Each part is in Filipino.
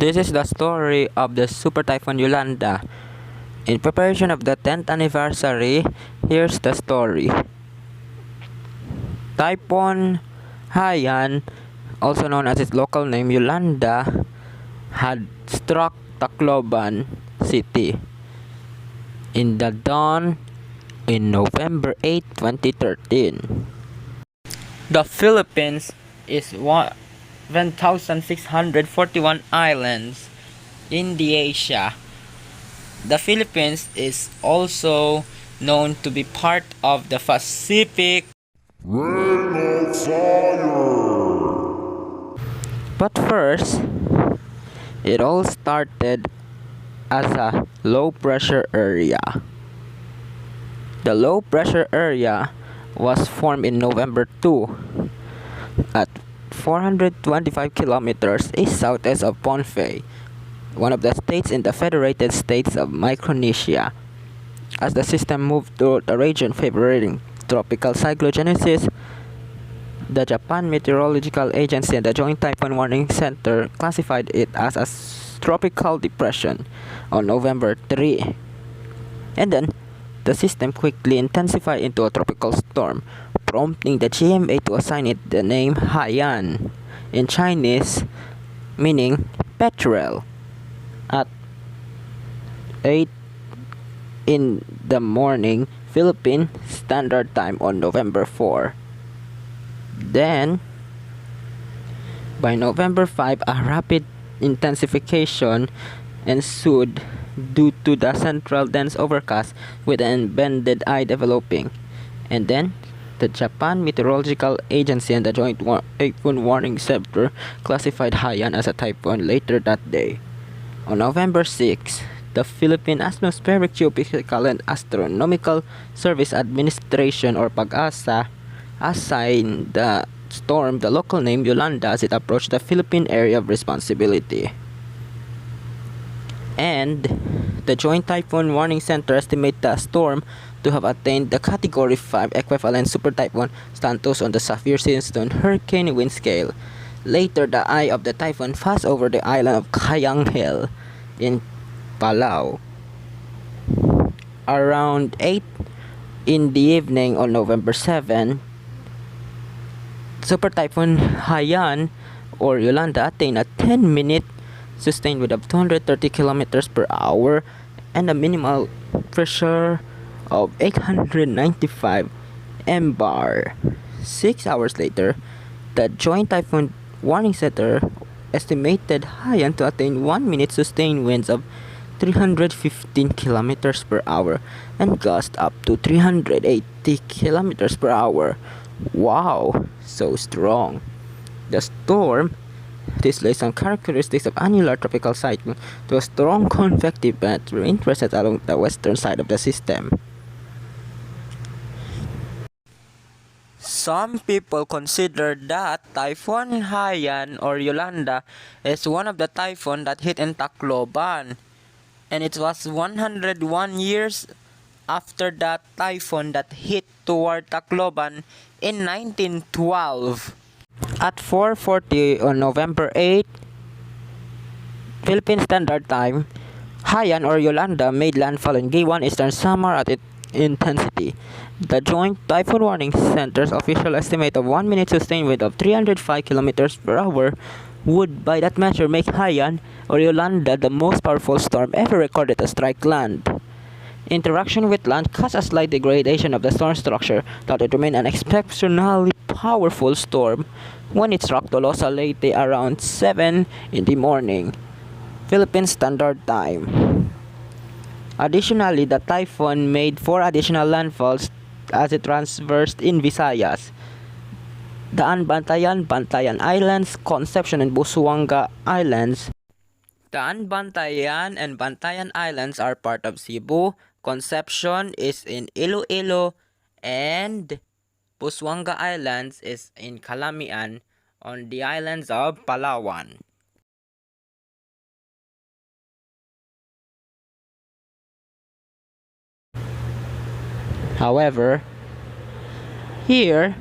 This is the story of the Super Typhoon Yolanda. In preparation of the 10th anniversary, here's the story. Typhoon Haiyan, also known as its local name Yolanda, had struck Tacloban city in the dawn in November 8, 2013. The Philippines is 1,641 islands in the Asia. The Philippines is also known to be part of the Pacific Ring of Fire. But first, it all started as a low pressure area. The low pressure area was formed in November 2 at 425 kilometers east southeast of Pohnpei, one of the states in the Federated States of Micronesia. As the system moved through the region favoring tropical cyclogenesis, the Japan Meteorological Agency and the Joint Typhoon Warning Center classified it as a tropical depression on November 3. And then, the system quickly intensified into a tropical storm, prompting the GMA to assign it the name Haiyan, in Chinese meaning petrel, at 8 in the morning Philippine Standard Time on November 4. Then, by November 5, a rapid intensification ensued due to the central dense overcast with an embedded eye developing. And then, the Japan Meteorological Agency and the Joint Typhoon Warning Center classified Haiyan as a typhoon later that day. On November 6, the Philippine Atmospheric Geophysical and Astronomical Service Administration or PAGASA assigned the storm the local name Yolanda as it approached the Philippine area of responsibility. And the Joint Typhoon Warning Center estimated the storm to have attained the Category 5 equivalent Super Typhoon status on the Saffir-Simpson hurricane wind scale. Later, the eye of the typhoon passed over the island of Cayamel in Palau. Around 8 in the evening on November 7, Super Typhoon Haiyan or Yolanda attained a 10-minute sustained wind of 230 kilometers per hour and a minimal pressure of 895 mbar. 6 hours later, the Joint Typhoon Warning Center estimated Haiyan to attain 1-minute sustained winds of 315 kilometers per hour and gust up to 380 kilometers per hour. Wow, so strong. The storm displays some characteristics of annular tropical cyclone to a strong convective band interested along the western side of the system. Some people consider that Typhoon Haiyan or Yolanda is one of the typhoons that hit in Tacloban, and it was 101 years after that typhoon that hit toward Tacloban in 1912. At 4:40 on November 8, Philippine Standard Time, Haiyan or Yolanda made landfall in Guiuan, Eastern Samar at its intensity. The Joint Typhoon Warning Center's official estimate of 1-minute sustained wind of 305 kilometers per hour would by that measure make Haiyan or Yolanda the most powerful storm ever recorded to strike land. Interaction with land caused a slight degradation of the storm structure, that it remained an exceptionally powerful storm when it struck Tolosa Leyte around 7 in the morning, Philippine Standard Time. Additionally, the typhoon made 4 additional landfalls as it traversed in Visayas, Daanbantayan, Bantayan Islands, Concepcion and Busuanga Islands. Daanbantayan and Bantayan Islands are part of Cebu, Concepcion is in IloIlo, and Busuanga Islands is in Calamian on the islands of Palawan. However, here,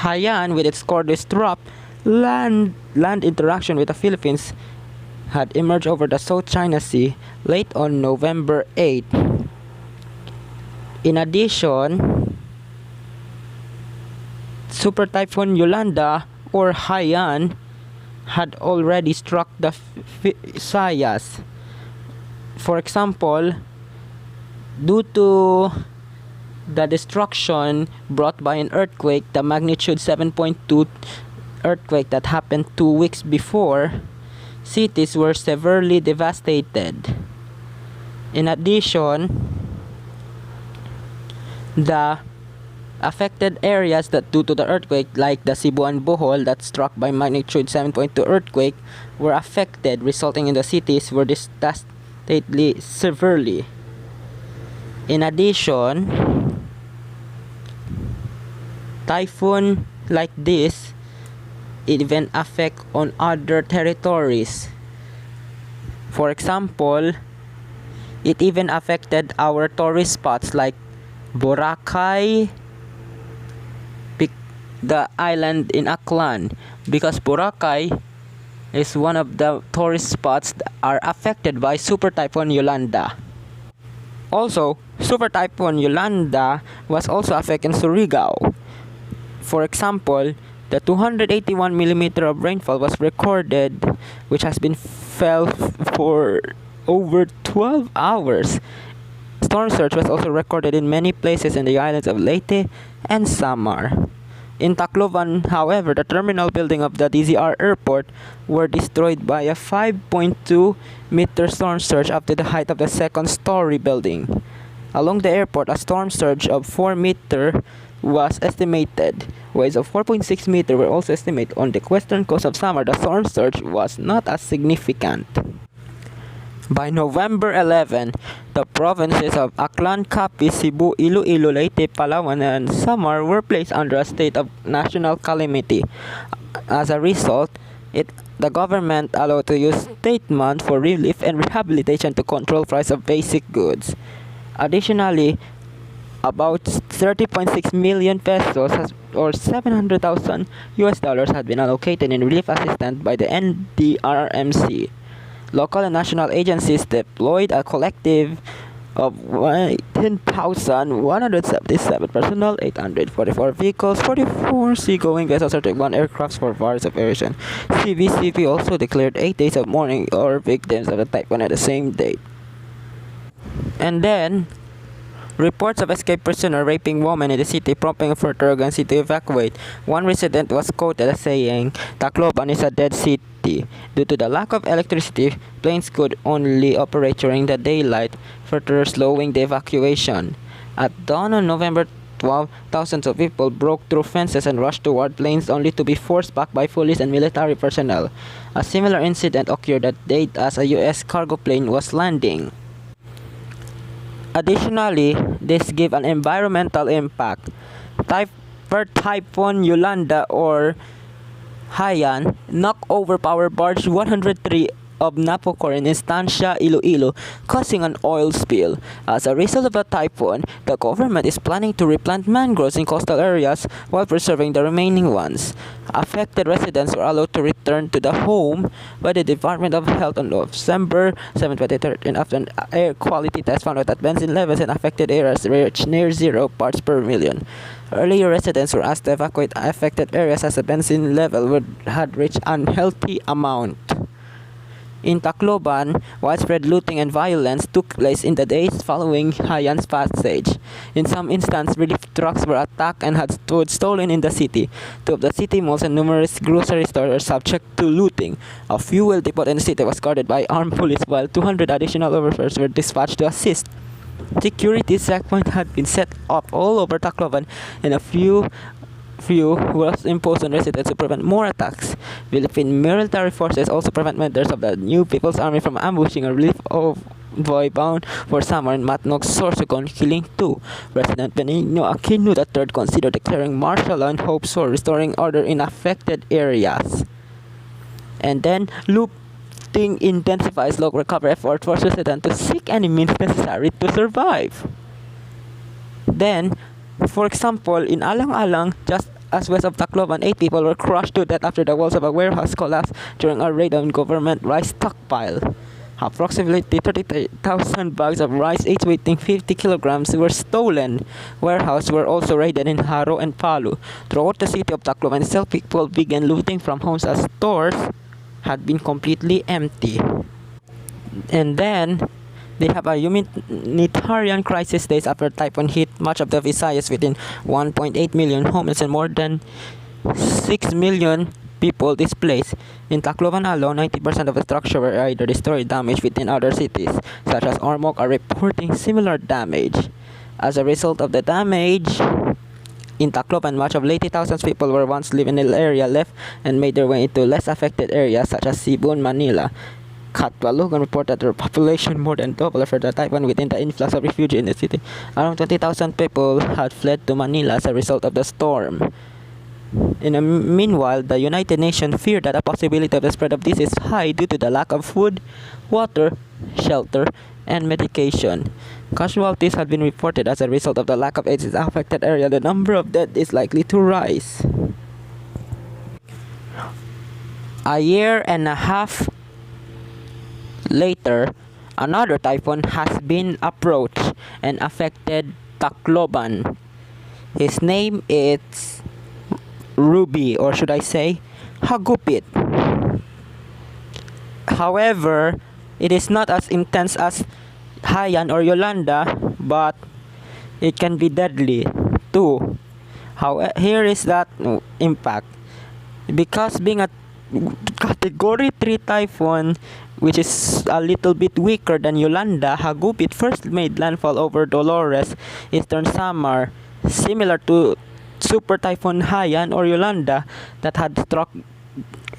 Haiyan with its cordless drop land interaction with the Philippines had emerged over the South China Sea late on November 8. In addition, Super Typhoon Yolanda or Haiyan had already struck the Visayas. For example, due to the destruction brought by an earthquake, the magnitude 7.2 earthquake that happened 2 weeks before, cities were severely devastated. In addition, the affected areas that due to the earthquake, like the Cebu and Bohol that struck by magnitude 7.2 earthquake, were affected, resulting in the cities were devastated severely. In addition, typhoon like this even affect on other territories. For example, it even affected our tourist spots like Boracay, the island in Aklan, because Boracay is one of the tourist spots that are affected by Super Typhoon Yolanda. Also, Super Typhoon Yolanda was also affecting Surigao. For example, the 281 millimeter of rainfall was recorded, which has been fell for over 12 hours. Storm surge was also recorded in many places in the islands of Leyte and Samar. In Tacloban, however, the terminal building of the DZR airport were destroyed by a 5.2 meter storm surge up to the height of the second story building. Along the airport, a storm surge of 4 meter was estimated. Waves of 4.6 meter were also estimated on the western coast of Samar. The storm surge was not as significant. By November 11, the provinces of Aklan, Capiz, Cebu, IloIlo, Leyte, Palawan, and Samar were placed under a state of national calamity. As a result, the government allowed to use state money for relief and rehabilitation to control price of basic goods. Additionally, about 30.6 million pesos or $700,000 had been allocated in relief assistance by the NDRMC. Local and national agencies deployed a collective of 10,177 personnel, 844 vehicles, 44 seagoing vessels, 31 aircrafts for various operations. CVCP also declared 8 days of mourning or victims of the typhoon at the same date. And then, reports of escaped prisoner raping women in the city, prompting further urgency to evacuate. One resident was quoted as saying, "Tacloban is a dead city. Due to the lack of electricity, planes could only operate during the daylight, further slowing the evacuation." At dawn on November 12, thousands of people broke through fences and rushed toward planes only to be forced back by police and military personnel. A similar incident occurred that day as a U.S. cargo plane was landing. Additionally, this gave an environmental impact. Typhoon Yolanda or Haiyan knocked over power barge 103 of Napocor in Estancia, IloIlo, causing an oil spill. As a result of the typhoon, the government is planning to replant mangroves in coastal areas while preserving the remaining ones. Affected residents were allowed to return to the home by the Department of Health on December 7, 2013 after an air quality test found that benzene levels in affected areas reached near 0 parts per million. Earlier, residents were asked to evacuate affected areas as the benzene level had reached an unhealthy amount. In Tacloban, widespread looting and violence took place in the days following Haiyan's passage. In some instances, relief trucks were attacked and had stolen in the city. 2 of the city malls and numerous grocery stores were subject to looting. A fuel depot in the city was guarded by armed police, while 200 additional officers were dispatched to assist. Security checkpoints had been set up all over Tacloban, and a few was imposed on residents to prevent more attacks. Philippine military forces also prevent members of the New People's Army from ambushing a relief convoy bound for Samar and Matnog, Sorsogon, killing 2. President Benigno Aquino III considered declaring martial law and hopes for restoring order in affected areas. And then, looting intensifies local recovery efforts for residents to seek any means necessary to survive. Then, for example, in Alang-Alang, just as west of Tacloban, 8 people were crushed to death after the walls of a warehouse collapsed during a raid on government rice stockpile. Approximately 30,000 bags of rice, each weighing 50 kilograms, were stolen. Warehouses were also raided in Haro and Palu. Throughout the city of Tacloban itself, people began looting from homes as stores had been completely empty. And then, they have a humanitarian crisis days after typhoon hit much of the Visayas within 1.8 million homes and more than 6 million people displaced. In Tacloban alone, 90% of the structure were either destroyed or damaged. Within other cities, such as Ormoc, are reporting similar damage. As a result of the damage, in Tacloban, much of 80,000 people were once living in the area left and made their way into less affected areas such as Cebu and Manila. Catalogan reported their population more than doubled after the typhoon within the influx of refugees in the city. Around 20,000 people had fled to Manila as a result of the storm. Meanwhile, the United Nations feared that the possibility of the spread of this is high due to the lack of food, water, shelter, and medication. Casualties have been reported as a result of the lack of aid in the affected area. The number of dead is likely to rise. A year and a half later, another typhoon has been approached and affected Tacloban. His name is Ruby, or should I say Hagupit. However, it is not as intense as Haiyan or Yolanda, but it can be deadly too. Here is that impact. Because being a Category 3 typhoon, which is a little bit weaker than Yolanda, Hagupit first made landfall over Dolores, Eastern Samar, similar to Super Typhoon Haiyan or Yolanda that had struck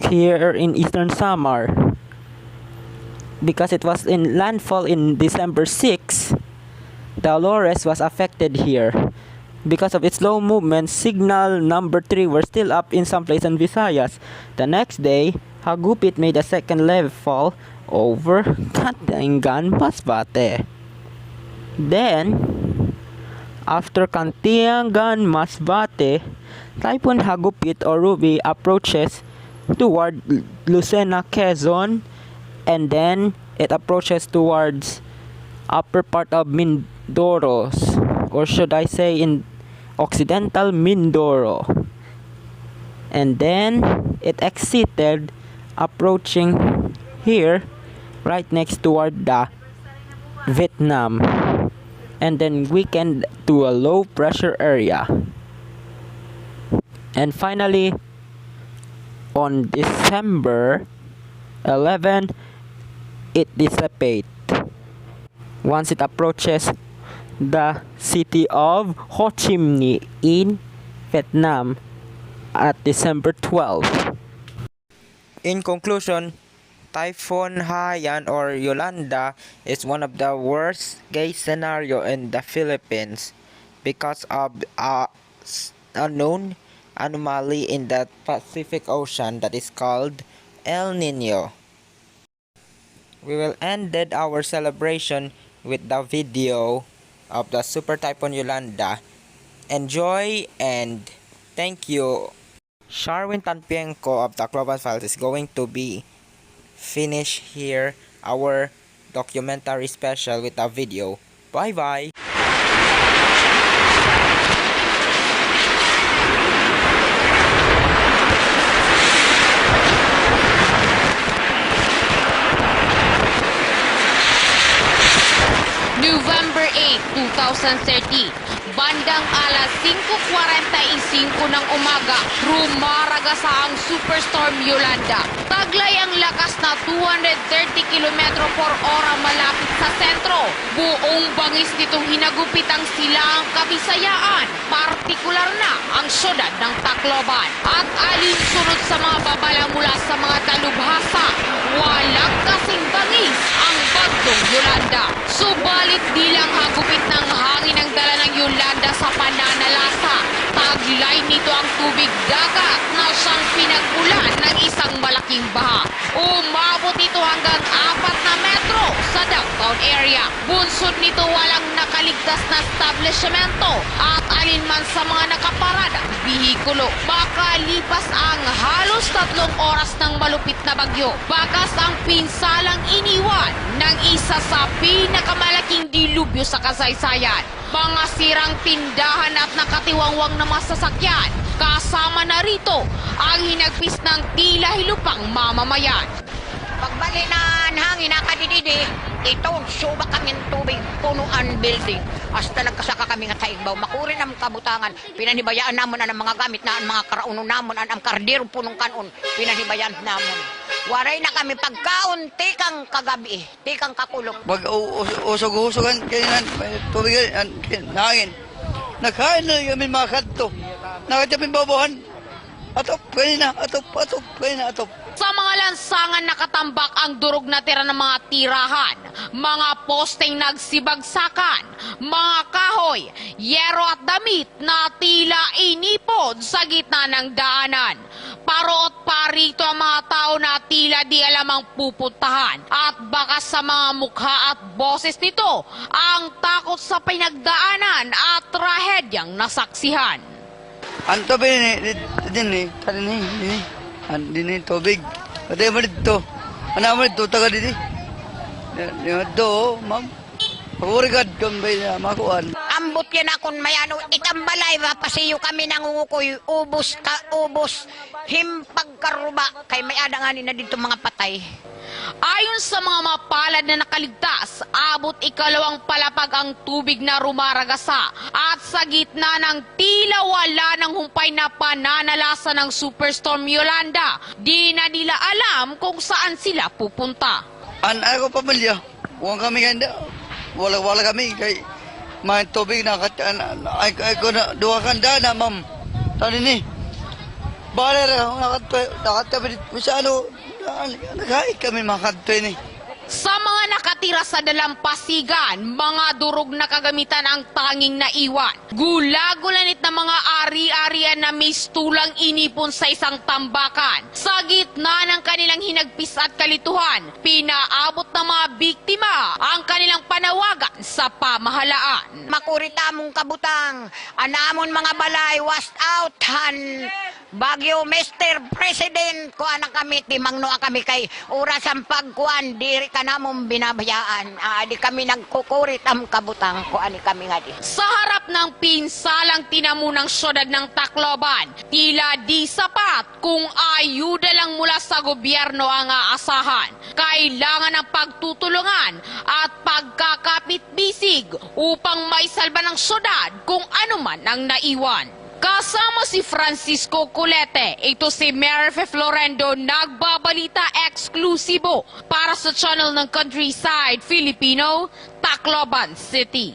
here in Eastern Samar. Because it was in landfall in December 6, Dolores was affected here. Because of its slow movement, signal number 3 were still up in some places in Visayas. The next day, Hagupit made a second landfall over Daanbantayan, Masbate. Then, after Daanbantayan, Masbate, Typhoon Hagupit or Ruby approaches toward Lucena, Quezon, and then it approaches towards upper part of Mindoro, or should I say in Occidental Mindoro. And then it exited approaching here right next toward the Vietnam, and then weakened to a low pressure area. And finally, on December 11, it dissipates once it approaches the city of Ho Chi Minh in Vietnam at December 12. In conclusion, Typhoon Haiyan or Yolanda is one of the worst case scenario in the Philippines because of a known anomaly in the Pacific Ocean that is called El Nino. We will end our celebration with the video of the Super Typhoon Yolanda. Enjoy and thank you. Sharwin Tanpienko of Tacloban Files is going to be finish here our documentary special with a video. Bye bye. November 8, 2013, bandang alas 5:45 ng umaga, rumaragasa ang Superstorm Yolanda. Taglay ang lakas na 230 km per hora malapit sa sentro. Buong bangis nitong hinagupit ang silangang Kabisayaan, partikular na ang syudad ng Tacloban. At alinsunod sa mga babala mula sa mga dalubhasa, walang kasing bangis ang bagdong Yolanda. Subalit di lang hagupit ng hangin ang dala ng Yolanda sa pananalasa. Taglay nito ang tubig dagat na siyang pinagmulan ng isang malaking baha. Umabot ito hanggang 4 na metro sa downtown downtown area. Bunsod nito walang nakaligtas na establishmento at alinman sa mga nakaparadang bihikulo. Makalipas ang halos 3 oras ng malupit na bagyo, bakas ang pinsalang iniwan ng isa sa pinakamalaking dilubyo sa kasaysayan. Mga sirang tindahan at nakatiwangwang na masasakyan. Kasama na rito ang hinagpis ng tila hilupang mamamayan. Pagbali na hangin na kadididi, ito, suba kami ng tubig, punuan building. Hasta nagkasaka kami nga sa igbaw. Makurin ang kabutangan. Pinanibayaan namon ang mga gamit na ang mga karauno namon, ang kardero punong kanon. Pinanibayaan namon. Waray na kami pagkaon, tikang kagabi, tikang kakulong. Pag usog-usogan, kainan, tubig, hangin. Nagkain na kami mga kanto. Nakatapin babahan. Atop, kanina, atop, kanina, atop. Sa mga lansangan nakatambak ang durog na tira ng mga tirahan, mga posteng nagsibagsakan, mga kahoy, yero at damit na tila inipod sa gitna ng daanan. Parot parito ang mga tao na tila di alam ang pupuntahan at baka sa mga mukha at boses nito ang takot sa pinagdaanan at trahedyang nasaksihan. Anto ba din din tubig. Pati mo dito. Ano mo dito, taga dito. Dito, ma'am. Pagurigad kang ba na makuan. Ambot yan akong may ano, ikambalay, pasiyo kami nangungukoy, ubos, himpagkaruba, kay may adanganin na dito mga patay. Ayon sa mga mapalad na nakaligtas, abot 2 palapag ang tubig na rumaragasa at sa gitna ng tila wala ng humpay na pananalasa ng Superstorm Yolanda, di na nila alam kung saan sila pupunta. Ako pamilya, huwag kami ganda. Wala kami kay may tubig na ay ko na duha kanda na ma'am. Tani ni. Bare nakatabi sa ano naghay kami makadto ni. Sa mga nakatira sa dalampasigan, mga durog na kagamitan ang tanging naiwan. Gula-gulanit na mga ari-arian na mistulang inipon sa isang tambakan. Sa gitna ng kanilang hinagpis at kalituhan, pinaabot ng mga biktima ang kanilang panawagan sa pamahalaan. Makurita mong kabutang, anamon mga balay, washed out, Bagyo, Mr. President, kuha na kami, timangno kami kay oras ang pagkuhan, diri ka na mong binabayaan. Di kami nagkukurit ang kabutang, kuha ni kami nga di. Sa harap ng pinsalang tinamunang syudad ng Tacloban, tila di sapat kung ayuda lang mula sa gobyerno ang aasahan. Kailangan ng pagtutulungan at pagkakapit-bisig upang maisalba ng syudad kung ano man ang naiwan. Kasama si Francisco Culete, ito si Mary Florendo, nagbabalita eksklusibo para sa channel ng Countryside Filipino, Tacloban City.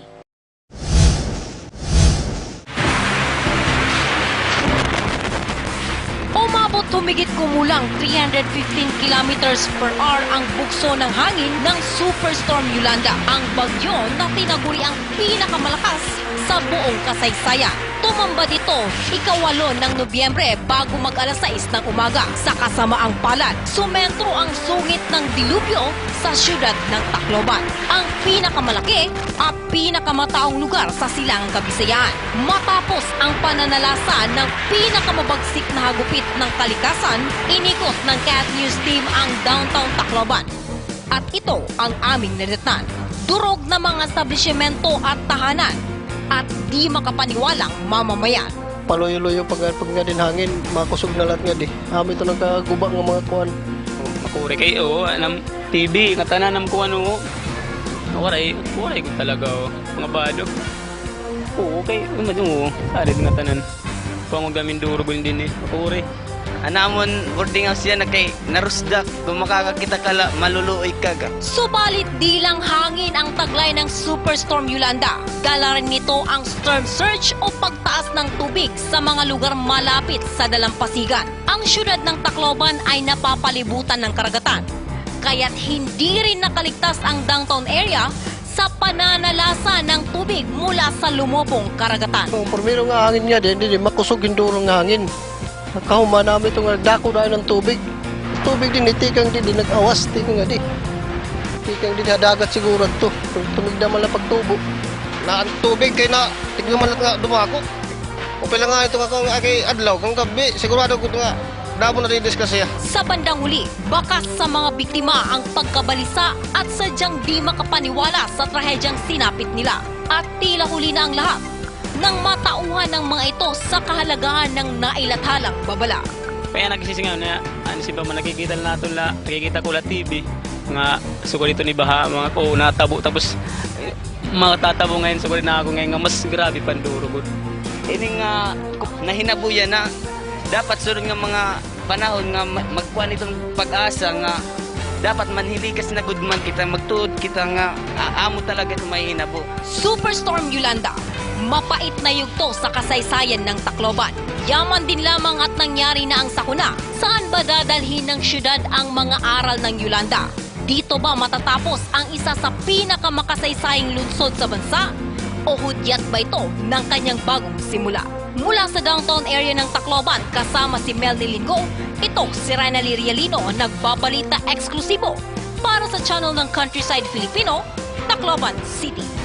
Umabot humigit kumulang 315 kilometers per hour ang bugso ng hangin ng Superstorm Yolanda. Ang bagyo na tinaguri ang pinakamalakas sa buong kasaysayan. Tumamba dito, 8 ng Nobyembre bago mag-alas 6 ng umaga. Sa kasamaang palad, sumentro ang sungit ng dilubyo sa siyudad ng Tacloban. Ang pinakamalaki at pinakamataong lugar sa silangang Kabisayan. Matapos ang pananalasa ng pinakamabagsik na hagupit ng kalikasan, inikot ng Cat News Team ang downtown Tacloban. At ito ang aming nadatnan. Durog na mga establishmento at tahanan at di makapaniwalang mamamayan. Paloyo-loyo pag nga din hangin, makusog na lahat nga di. Ito nagkaguba ng mga kuhan. Makuri kayo, anam TV, nga tananam ko ano. Waray ko talaga, mga bado. Oo, okay, umadyo, arid nga tanan. Pangugamin durugol din eh, makuri. Anamon, boarding house yan na kay narusdak. Kung makakakita ka la, maluluoy ka ga. Subalit di lang hangin ang taglay ng Superstorm Yolanda. Dala rin nito ang storm surge o pagtaas ng tubig sa mga lugar malapit sa dalampasigan. Ang syudad ng Tacloban ay napapalibutan ng karagatan. Kaya't hindi rin nakaligtas ang downtown area sa pananalasa ng tubig mula sa lumubong karagatan. Kung primero nga hangin nga din, makusog yung durong hangin. Kahuma namin itong dako dahil ng tubig. Tubig din, itikang din, nag-awas, tikang nga di. Kikang din dagat siguro to. Tumigda man lang pagtubo. Na ang tubig kay na tignan man lang nga dumako. Upil lang nga ito nga kung kay adlaw kung gabi sigurado ko nga damo na ridis kasi. Sa bandang huli, bakas sa mga biktima ang pagkabalisa at sadyang di makapaniwala sa trahedyang sinapit nila. At tila huli na ang lahat nang matauhan ng mga ito sa kahalagahan ng nailathalang babala. Kaya nagsisigaw na, ano si ba man nakikita nato la, nakikita ko la TV, mga suko dito ni Baha, mga ko natabo, tapos mga tatabo ngayon, suko na ako ngayon nga mas grabe panduro ko. Ini nga nahinabuyan na dapat sunod nga mga panahon nga magkuhan itong pag-asa nga dapat manhilikas na gudman kita, magtuod kita nga amo talaga kung may hinabo. Superstorm Yolanda, mapait na yugto sa kasaysayan ng Tacloban. Yaman din lamang at nangyari na ang sakuna. Saan ba dadalhin ng syudad ang mga aral ng Yolanda? Dito ba matatapos ang isa sa pinakamakasaysaing lungsod sa bansa? O hudyat ba ito ng kanyang bagong simula? Mula sa downtown area ng Tacloban, kasama si Mel Nilinggo, ito si Renally Rialino, nagbabalita eksklusibo para sa channel ng Countryside Filipino, Tacloban City.